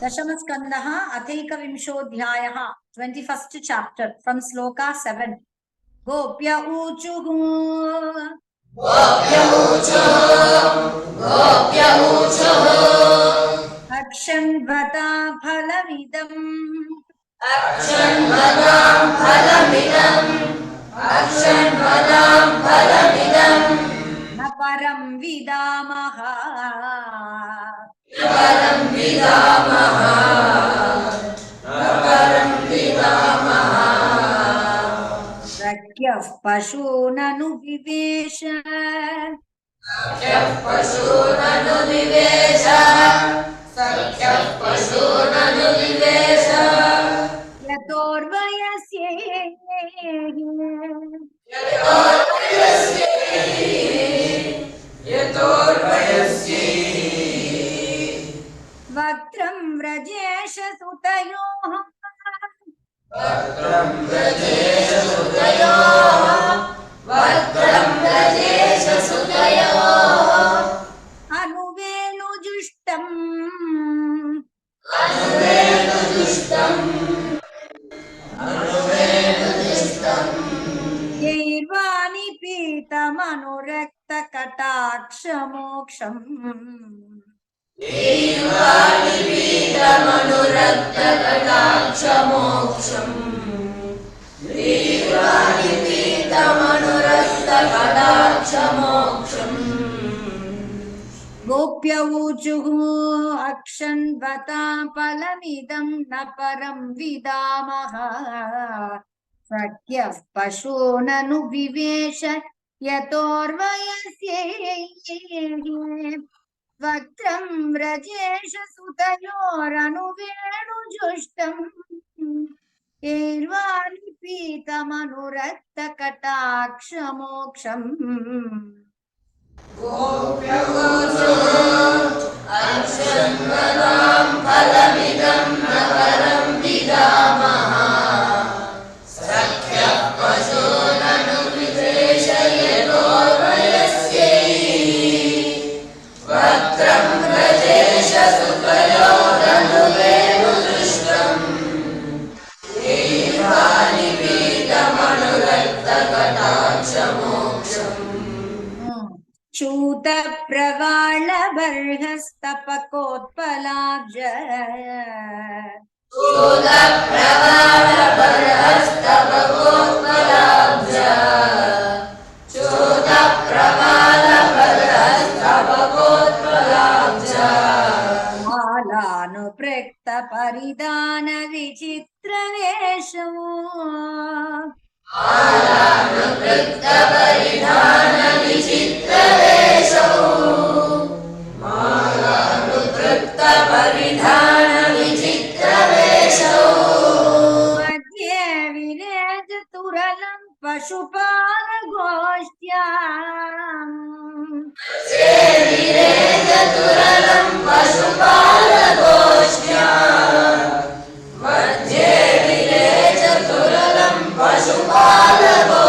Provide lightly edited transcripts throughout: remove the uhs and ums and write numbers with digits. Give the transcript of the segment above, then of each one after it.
दशमस्कन्धः अथैकविंशोऽध्यायः 21st chapter from Sloka 7. गोप्य ऊचुः अक्षण्वता फलमिदम् न परं विदामः सख्यः पशूननु विवेश वक्त्रं व्रजेश सुतयोः अनुवेणुजुष्टम् यैर्वाणि पीतमनुरक्तकटाक्षमोक्षम् गोप्य ऊचुः अक्षण्वता फलमिदं न परं विदामः सख्यः पशूननु विवेश यतोर्वयस्ये वक्त्रं व्रजेश सुतयोरनुवेणुजुष्टम् यैर्वाणि पीतमनुरक्तकटाक्षमोक्षम् चूतप्रवालबर्हस्तपकोत्पलाब्ज मालानुप्रक्त परिधान विचित्रवेशो मध्ये विरेजतुरलं पशुपालगोष्ठ्याम्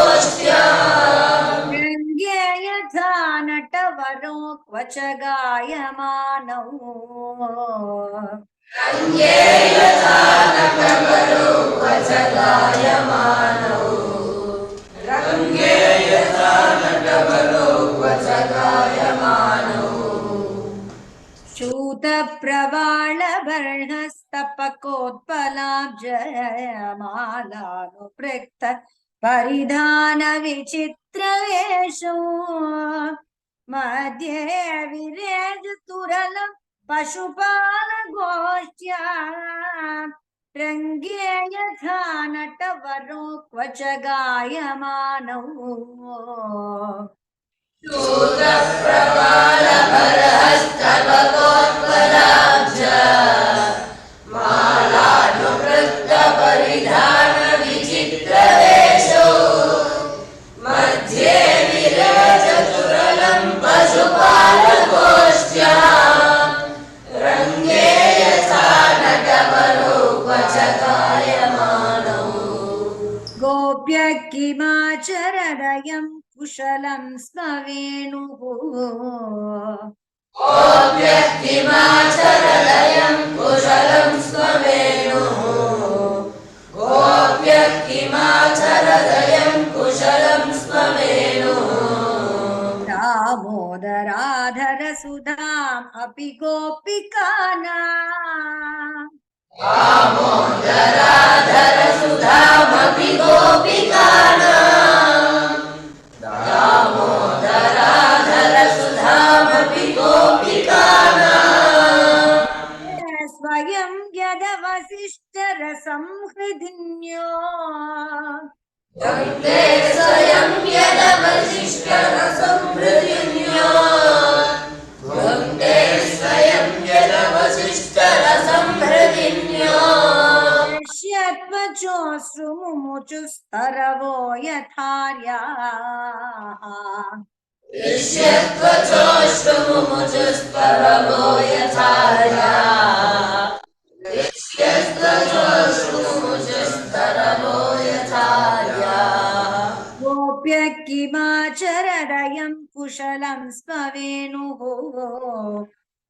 रङ्गे यथा नटवरो क्वच गायमानौ चूतप्रवालबर्हस्तपकोत्पलाब्ज मालानुप्रक्त परिधान विचित्रवेशो मध्ये विरेजतुरलं पशुपालगोष्ठ्या रङ्गे यथा नटवरो क्वच गायमानौ गोप्य किमाचरदयं कुशलं स्मवेणुः गोप्य किमाचरदयं कुशलं सुधाम् अपि गोपिकानाम् दामोदराधर सुधामपि गोपिकानाम् दामोदराधर सुधामपि गोपिकानाम् स्वयं यदवसिष्ठरसंहृदिन्यो वन्दे स्वयं यदवसिष्ठरसंहृदिन्यो वन्दे स्वयं यदवसिष्ठरसंहृदिन्यो दृश्यत्वचोऽश्रुमुमुचुस्तरवो यथार्याः दृश्यत्वचोऽश्रुमुमुचुस्तरवो यथार्याः दृश्यत्वचोऽश्रुमुमुचुस्तरवो यथार्याः गोप्यः किमाचरदयं कुशलं स्मवेणुः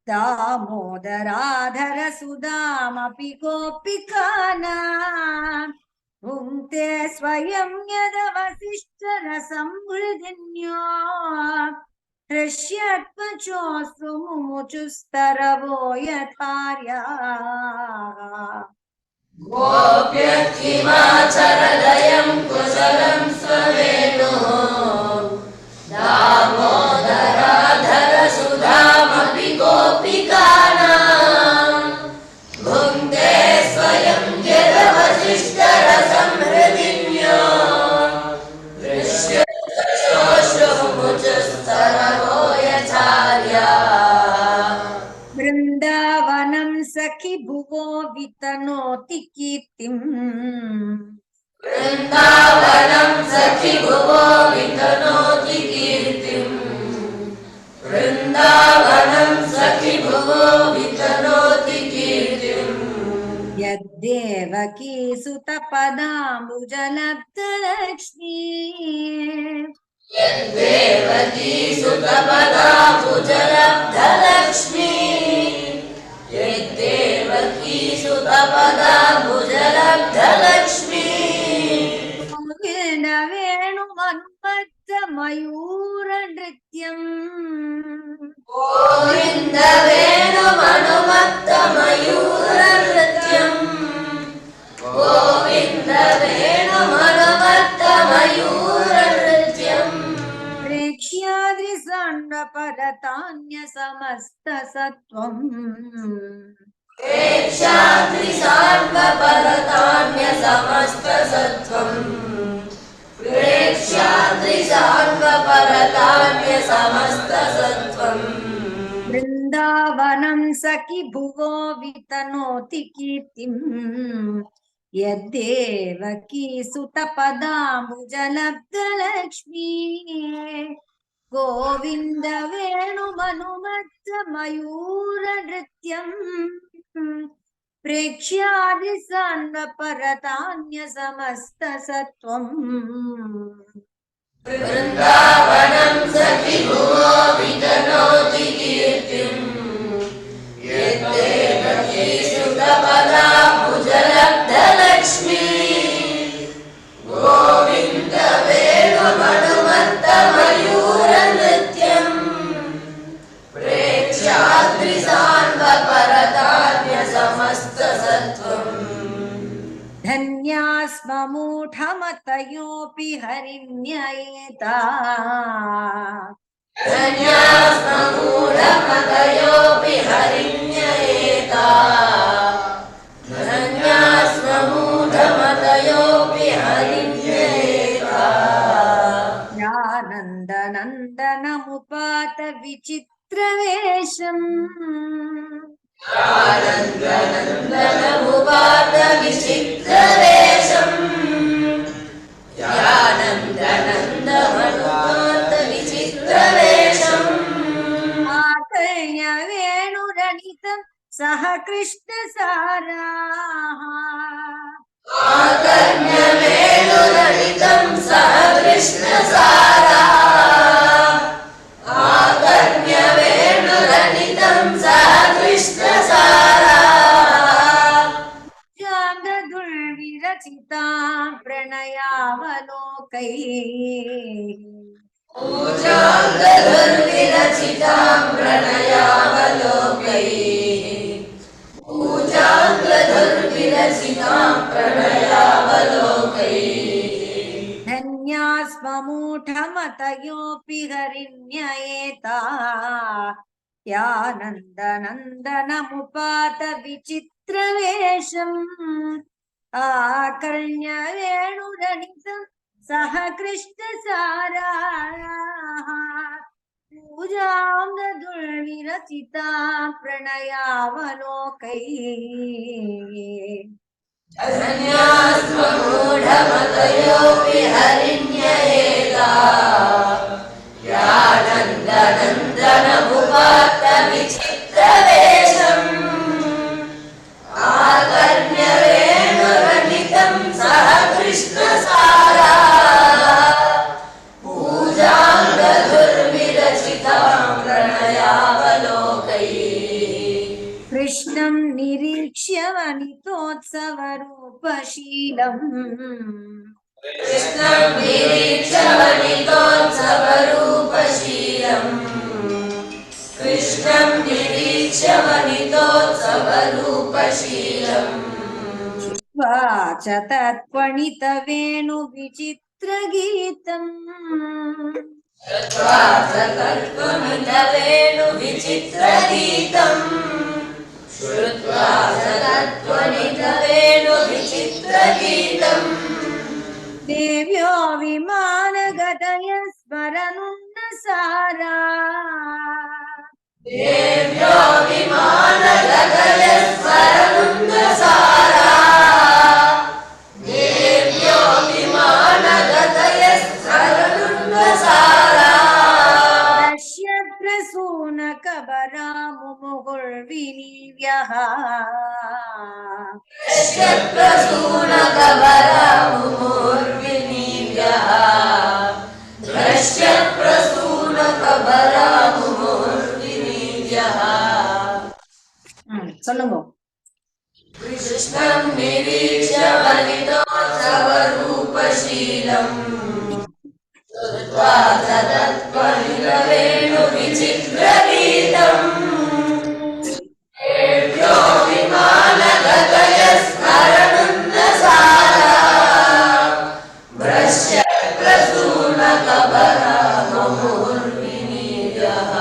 दामोदराधरसुधामपि गोपिकानाम् भुङ्क्ते स्वयं यदवसिष्ठरसंहृदिन्यो हृष्यत्वचोऽश्रुमुमुचुस्तरवो यथार्याः गोप्यः किमाचरदयं कुशलं स्ववेणुः दामोदराधर सुधामपि गोपिकानाम् भुङ्क्ते स्वयं यदवसिष्ठरसंहृदिन्यो दृश्यत्वचोऽश्रुमुमुचुस्तरवो यथार्याः वृन्दावनं सखि भुवो वितनोति कीर्तिम् वृन्दावनं सखि भुवो वितनोति कीर्तिम् वृन्दावनं सखि भुवो वितनोति कीर्तिम् यद्देवकी सुतपदाम्बुजलब्धलक्ष्मी यद्देवकी सुतपदाम्बुजलब्धलक्ष्मी यद्देवकी सुतपदाम्बुजलब्धलक्ष्मी वेणुमन्मथमयूरनृत्यम् गोविन्द वेणुमनुमत्तमयूरनृत्यम् गोविन्द वेणुमनुमत्तमयूरनृत्यम् प्रेक्ष्याद्रिसाण्डपरतान्यसमस्तसत्त्वम् प्रेक्ष्याद्रिसाण्डपरतान्यसमस्तसत्त्वम् प्रेक्ष्याद्रिसाण्डपरतान्यसमस्तसत्त्वम् वृन्दावनं सखि भुवो वितनोति कीर्तिम् यद्देवकी सुतपदाम्बुजलब्धलक्ष्मी गोविन्द वेणुमनुमत्तमयूरनृत्यम् प्रेक्ष्यादिसान्वपरतान्यसमस्तसत्त्वम् वृन्दावनं सखि भुवो वितनोति कीर्तिम् यद्देवकी सुतपदाम्बुजलब्धलक्ष्मी गोविन्द वेणुमनुमत्तमयूरनृत्यम् प्रेक्ष्याद्रिसान्वपरतान्यसमस्तसत्त्वम् धन्यास्ममूढमतयोऽपि हरिण्ययेता धन्यास्ममूढमतयोऽपि हरिण्ययेता धन्यास्ममूढमतयोऽपि हरिण्ययेता यानन्दनन्दनमुपात विचित्रवेषम् यानन्दनन्दनमुपात विचित्रवेषम् यानन्दनन्दनमुपात विचित्रवेषम् आकर्ण्य वेणुरणितं सह कृष्णसाराः आकर्ण्य वेणुललितं सह कृष्णसारा आकर्ण्य वेणुललितं सह कृष्णसारा जान्ददुर्विरचितां प्रणयावलोकैः पूजाङ्गदुर्विरचितां विरचितां प्रणयावलोकैः पूजाङ्गधुर्विरचितां प्रणयावलोकैः धन्यास्ममूढमतयोऽपि हरिण्ययेता यानन्दनन्दनमुपात विचित्रवेषम् आकर्ण्य वेणुरनितं सह कृष्णसाराः पूजां दुर्विरचिता प्रणयावलोकैः धन्यास्ममूढमतयोऽपि हरिण्ययेता यानन्दनन्दनमुपात विचित्रवेषम् आकर्ण्य वेणुरनितं सह कृष्णसारा पूजाङ्गधुर्विरचितां प्रणयावलोकैः कृष्णं निरीक्ष्य वनितोत्सवरूपशीलम् कृष्णं निरीक्ष्य वनितोत्सवरूपशीलम् कृष्णं निरीक्ष्य वनितोत्सवरूपशीलम् वाच तत्त्वणितवेणुविचित्रगीतम् श्रुत्वा तत्त्वनितवेणुविचित्रगीतम् श्रुत्वा तत्त्वनितवेणुविचित्रगीतम् देव्यो विमानगतय स्मरनुन्नसारा देव्यो विमानगतय स्मरनुन्नसारा देव्यो विमानगतय स्मरनुन्नसारा पश्यद्रसूनकबरा मुमुहुर्विनीव्यः दृश्यप्रसूनकबरा मुमुर्विनीव्यः दृश्यप्रसूनकबरा मुमुर्विनीव्यः சொல்லுங்க कृष्णं निरीक्ष्य वनितोत्सवरूपशीलम् श्रुत्वा तत्त्वनितवेणुविचित्रगीतम् देव्यो विमानगतय स्मरनुन्नसारा दृश्यप्रसूनकबरा मुमुर्विनीव्यः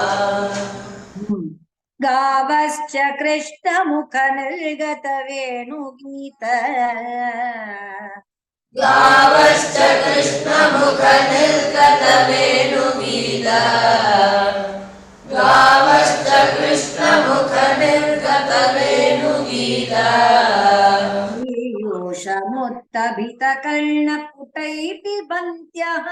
गावश्च कृष्णमुखनिर्गतवेणुगीत गावश्च कृष्णमुखनिर्गतवेणुगीत गावश्च कृष्णमुखनिर्गतवेणुगीत पीयूषमुत्तभितकर्णपुटैः पिबन्त्यः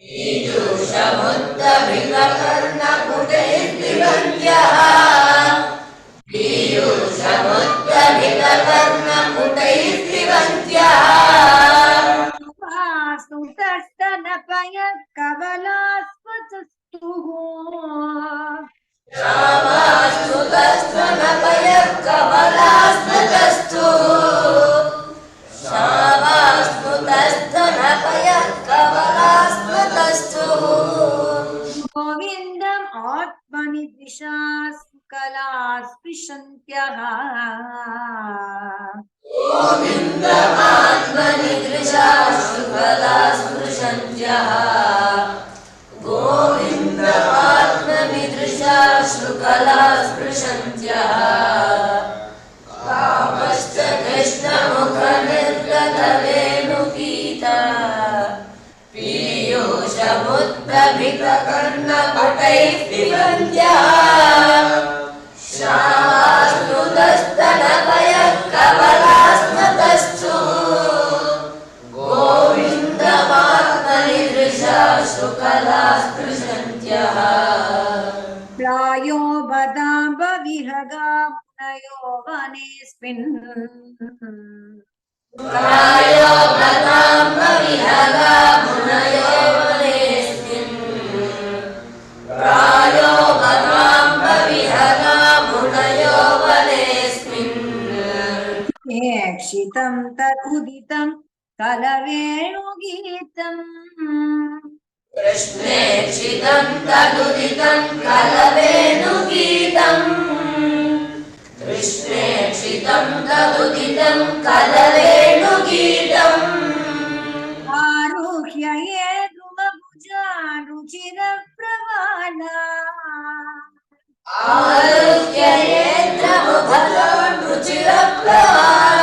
पीयूषमुत्तभितकर्णपुटैः पिबन्त्यः पीयूषमुत्तभितकर्णपुटैः पिबन्त्यः सुतस्तनपयः कमलास्फुटस्तुः श्यामास्तुतस्तनपयः कमलास्फुटस्तुः श्यामास्तुतस्तनपयः कमलास्फुटस्तुः गोविन्दम् आत्मनि द्विषा सुकलास्पृशन्त्यः गोविन्दमात्मनिदृशा शुकलास्पृशन्त्यः गोविन्दमात्मनिदृशा शुकलास्पृशन्त्यः कामश्च कृष्णमुखनिर्गतवेणुगीत पीयूषमुत्तभितकर्णपटैः पिबन्त्यः श्यामास्तुतस्तनपयः कमलास्फुटस्तुः गोविन्दमात्मनिदृशा शुकलास्पृशन्त्यः प्रायो बदाम्बविहगा मुनयो वनेऽस्मिन् प्रायो बदाम्बविहगा मुनयो वनेऽस्मिन् प्रायो बदाम्बविहगा मुनयो वनेऽस्मिन् क्षितं तदुदितं कलवेणुगीतम् कृष्णेक्षितं तदुदितं कलवेणुगीतम् कृष्णेक्षितं तदुदितं कलवेणुगीतम् आरुह्य ये द्रुमभुजान् रुचिरप्रवाला आरुह्य येन्द्रमुभजान् रुचिरप्रवालान्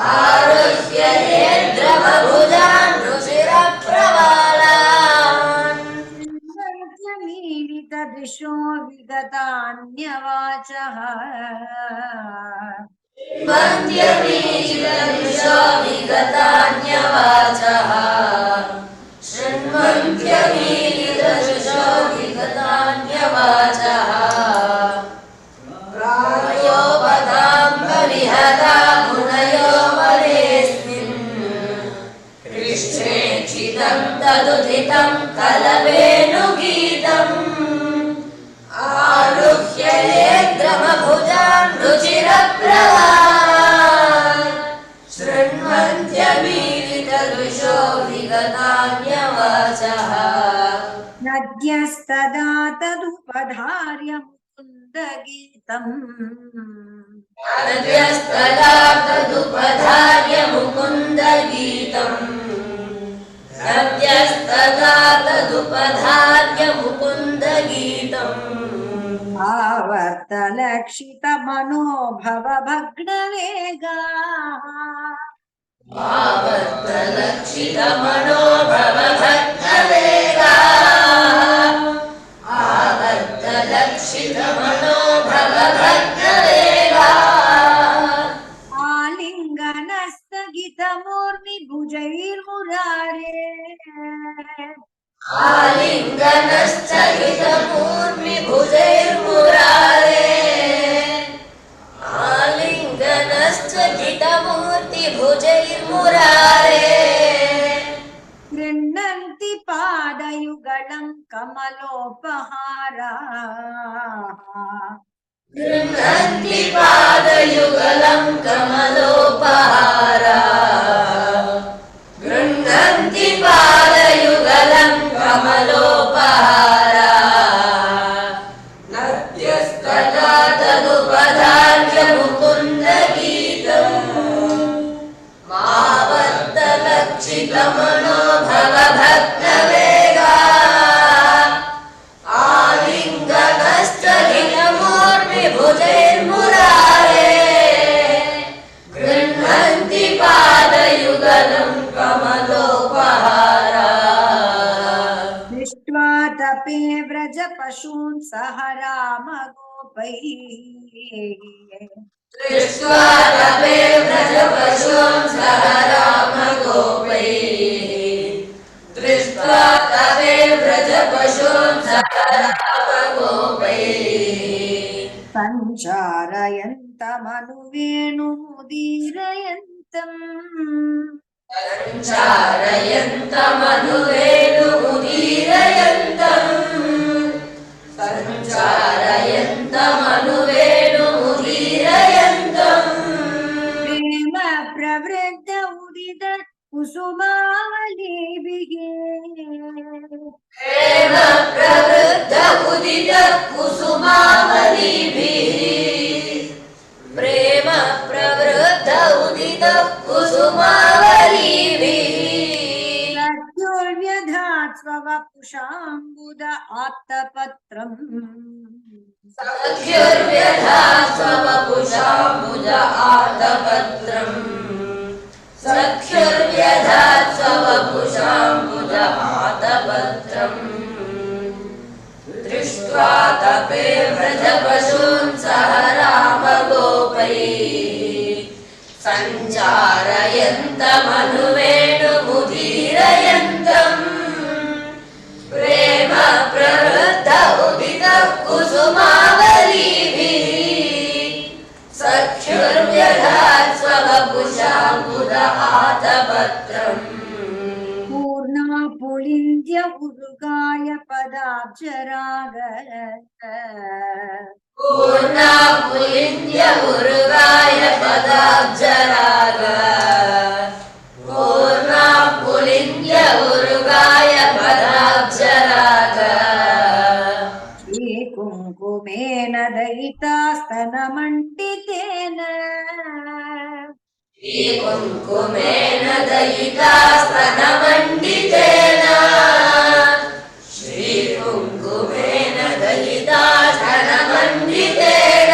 आरुह्य येन्द्रमभुजान् रुचिरप्रवालान् मीलितदृशो विगतान्यवाचः वन्द्यमीलितदृशो विगतान्यवाचः शृण्वन्त्यमीलितदृशो विगतान्यवाचः प्रायोपदाम्बविहता मुनयो वरेऽस्मिन् कृष्णेक्षितं तदुदितं कलवेणुगीतम् आरुह्य येन्द्रमभुजान् रुचिरप्रवालान् शृण्वन्त्यमीलितदृशो विगतान्यवाचः नद्यस्तदा तदुपधार्य मुकुन्दगीतम् नद्यस्तदा तदुपधार्य मुकुन्दगीतम् नद्यस्तदा तदुपधार्य मुकुन्दगीतम् आवर्तलक्षितमनोभवभग्नवेगा आवर्तलक्षितमनोभवभग्नवेगा आवर्तलक्षितमनोभवभग्नवेगा आलिङ्गनस्तगितमूर्मिभुजैर्मुरारे आलिङ्गनश्चलितमूर्मिभुजैर्मुरारे आलिङ्गनश्चलितमूर्तिभुजैर्मुरारे गृह्णन्ति पादयुगलं कमलोपहारा गृह्णन्ति पादयुगलं कमलोपहारा गृह्णन्ति पादयुगलं कमलोपहारा नद्यस्तदा तदुपधार्य मुकुन्दगीतम् मावर्तलक्षितमनो भवभग्नवेगा आलिङ्गनश्चलितमूर्मिभुजैर्मुरारे गृह्णन्ति पादयुगलं कमलोपहारा दृष्ट्वा तपे व्रजपशून् सह रामगोपैः दृष्ट्वा तपे व्रजपशून् सह रामगोपैः दृष्ट्वा तपे व्रजपशून् सह रामगोपैः सञ्चारयन्तमनुवेणुमुदीरयन्तम् सञ्चारयन्तमनुवेणुमुदीरयन्तम् सञ्चारयन्तमनुवेणुमुदीरयन्तम् प्रेम प्रवृद्ध उदित कुसुमावलीभिः प्रेम प्रवृद्ध उदित कुसुमावलीभिः प्रेम प्रवृद्ध उदित कुसुमावलीभिः प्रत्युर्व्यधात् स्ववपुषाम्बुद आत्तपत्रम् सख्युर्व्यधात् स्ववपुषाम्बुज आतपत्रम् सख्युर्व्यधात् स्ववपुषाम्बुज आतपत्रम् दृष्ट्वा तपे व्रजपशून् सह रामगोपैः सञ्चारयन्तमनुवेणुमुदीरयन्तम् प्रेम प्रवृद्ध उदित कुसुमावलीभिः सख्युर्व्यधात् स्ववपुषाम्बुद आतपत्रम् पूर्णा पुलिन्द्य उरुगाय पदाब्जराग पूर्णा पुलिन्द्य उरुगाय पदाब्जराग पूर्णा पुलिन्द्य उरुगाय कुङ्कुमेन दयिता स्तनमण्डितेन श्रीकुङ्कुमेन दयिता स्तनमण्डितेन श्रीकुङ्कुमेन दयिता स्तनमण्डितेन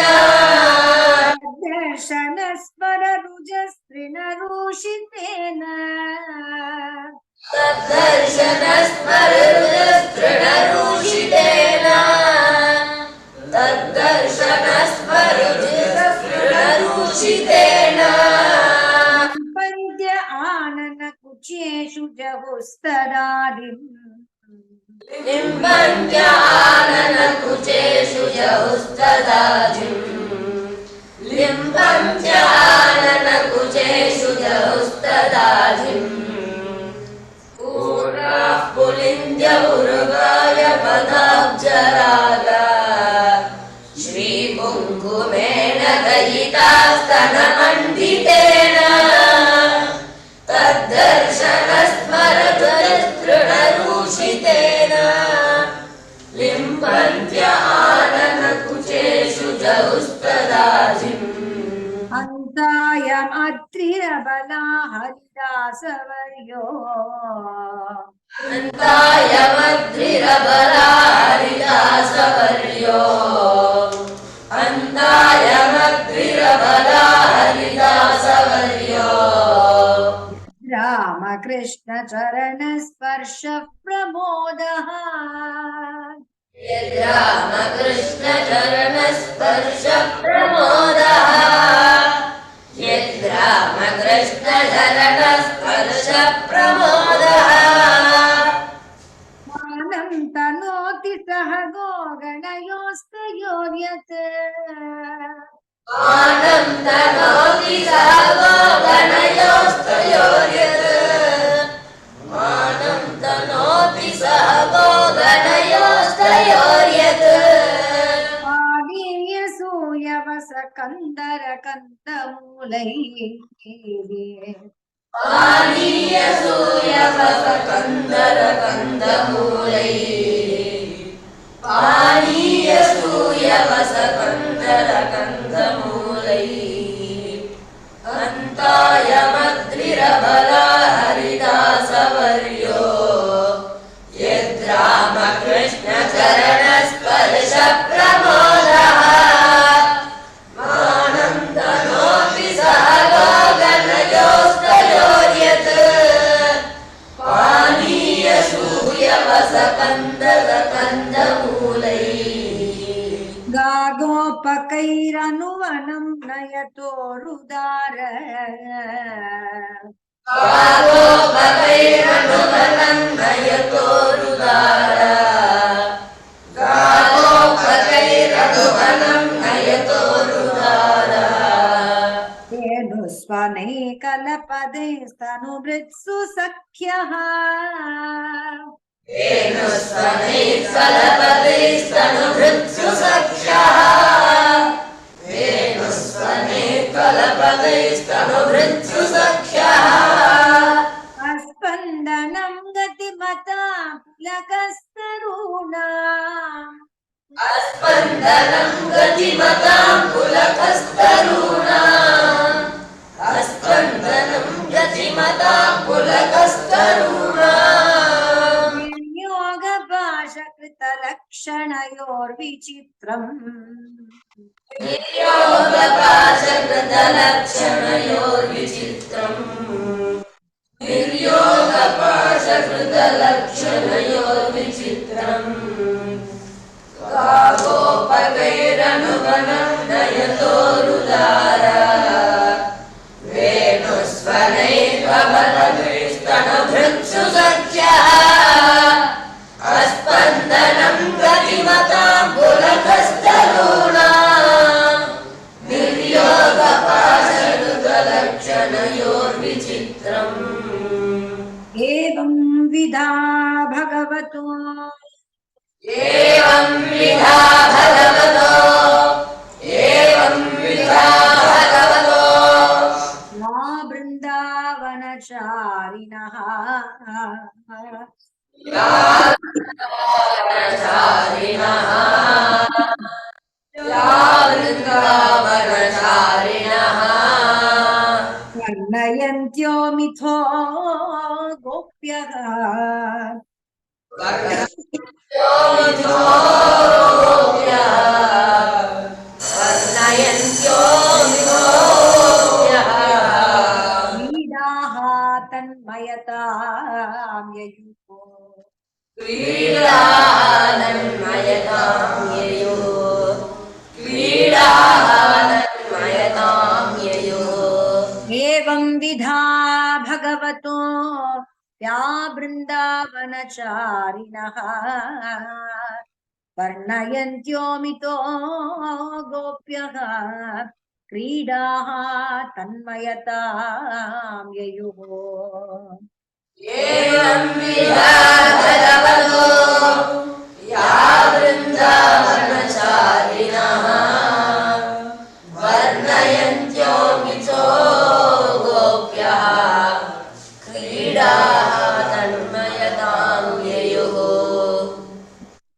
दर्शनस्मररुजस्तृणरूषितेन तद्दर्शनस्मररुजस्तृणरूषितेन तद्दर्शनस्मररुजस्तृणरूषितेन पद्य आननकुचेषु जहुस्तदादिम् लिम्बन्त्याननकुचेषु जहुस्तदाजिम् लिम्बन्त्याननकुचेषु जहुस्तदाजिम् पूर्णाः पुलिन्द्य उरुगाय पदाब्जरागा श्रीकुङ्कुमेन दयिता स्तनमण्डितेन तद्दर्शनस्मररुजस्तृणरूषितेन लिम्बन्त्य आननकुचेषु जहुस्तदाजिम् अन्तायमद्रिरबला हरिदासवर्यो अन्तायमद्रिरबला हरिदासवर्यो अन्तायमद्रिरबला हरिदासवर्यो रामकृष्णचरणस्पर्श प्रमोदः यद्रामकृष्णचरणस्पर्श प्रमोदः यद्रामकृष्णचरणस्पर्श प्रमोदः मानं तनोति सह गोगणयोस्तयोर्यत् मानं तनोति सह गोगणयोस्तयोर्यत् मानं तनोति सह गोगणयोस्तयोर्यत् पानीयसूयवसकन्दरकन्दमूलैः पानीयसूयवसकन्दरकन्दमूलैः पानीयसूयवसकन्दरकन्दमूलैः अन्तायमद्रिरबला हरिदासवर्यो यद्रामकृष्णचरणस्पर्श प्रमोदः मानं तनोति सह गोगणयोस्तयोर्यत् पानीयसूयवसकन्दरकन्दमूलैः गागोपकैरनुवनं नयतोरुदार गागोपकैरनुवनं नयतोरुदार गागोपकैरनुवनं नयतोरुदार धेनुस्वनैकलपदैस्तनुभृत्सु सख्यः धेनुस्वनैकलपदैस्तनुभृत्सु सख्यः धेनुस्वनैकलपदैस्तनुभृत्सु सख्यः अस्पन्दनं गतिमता पुलकस्तरूणाम् अस्पन्दनं गतिमतां पुलकस्तरूणाम् अस्पन्दनं गतिमतां पुलकस्तरूणाम् योगपाशकृतलक्षणयोर्विचित्रम् निर्योगपाशकृतलक्षणयोर्विचित्रम् निर्योगपाशकृतलक्षणयोर्विचित्रम् गागोपकैरनुवनं नयतोरुदार वेणुस्वनैकलपदैस्तनुभृत्सु सख्यः अस्पन्दनं गतिमतां पुलकस्तरूणाम् निर्योगपाशकृतलक्षणयोर्विचित्रम् एवं विधा भगवतो एवं विधा भगवतो एवं विधा भगवतो मा वृन्दावनचारिणः चारिणः वृन्दावनचारिणः वर्णयन्त्यो मिथो गोप्यः वर्णयन्त्यो क्रीडाः तन्मयतां ययुः क्रीडानन्मयतां ययुः एवं विधा भगवतो या वृन्दावनचारिणः वर्णयन्त्यो मितो गोप्यः क्रीडाः तन्मयतां ययुः एवं विधा भगवतो या वृन्दावनचारिणः वर्णयन्त्यो मिथो गोप्यः क्रीडाः तन्मयतां ययुः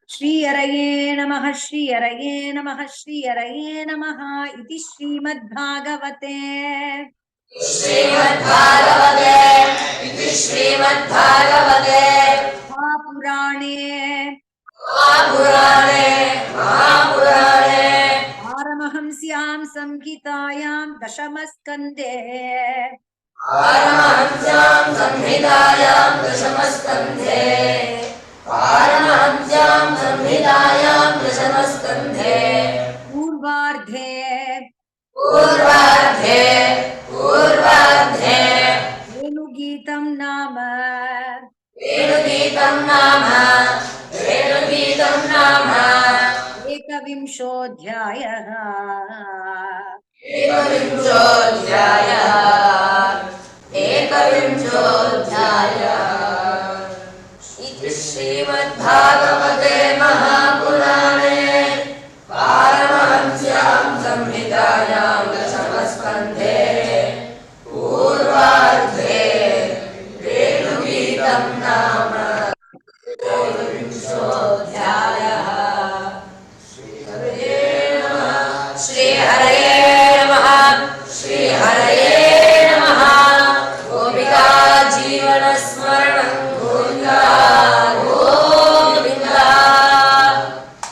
श्रीहरये नमः श्रीहरये नमः श्रीहरये नमः इति श्रीमद्भागवते श्रीमद्भागवते इति श्रीमद्भागवते महापुराणे पारमहंस्यां संहितायां दशमस्कन्धे पारमहंस्यां संहितायां दशमस्कन्धे पूर्वार्धे वेणुगीतं नाम एकविंशोऽध्यायः इति श्रीमद्भागवते महापुराणे पारमहंस्यां संहितायां दशमस्कन्धे पूर्वार्धे वेणुगीतं नाम एकविंशोऽध्यायः श्रीहरये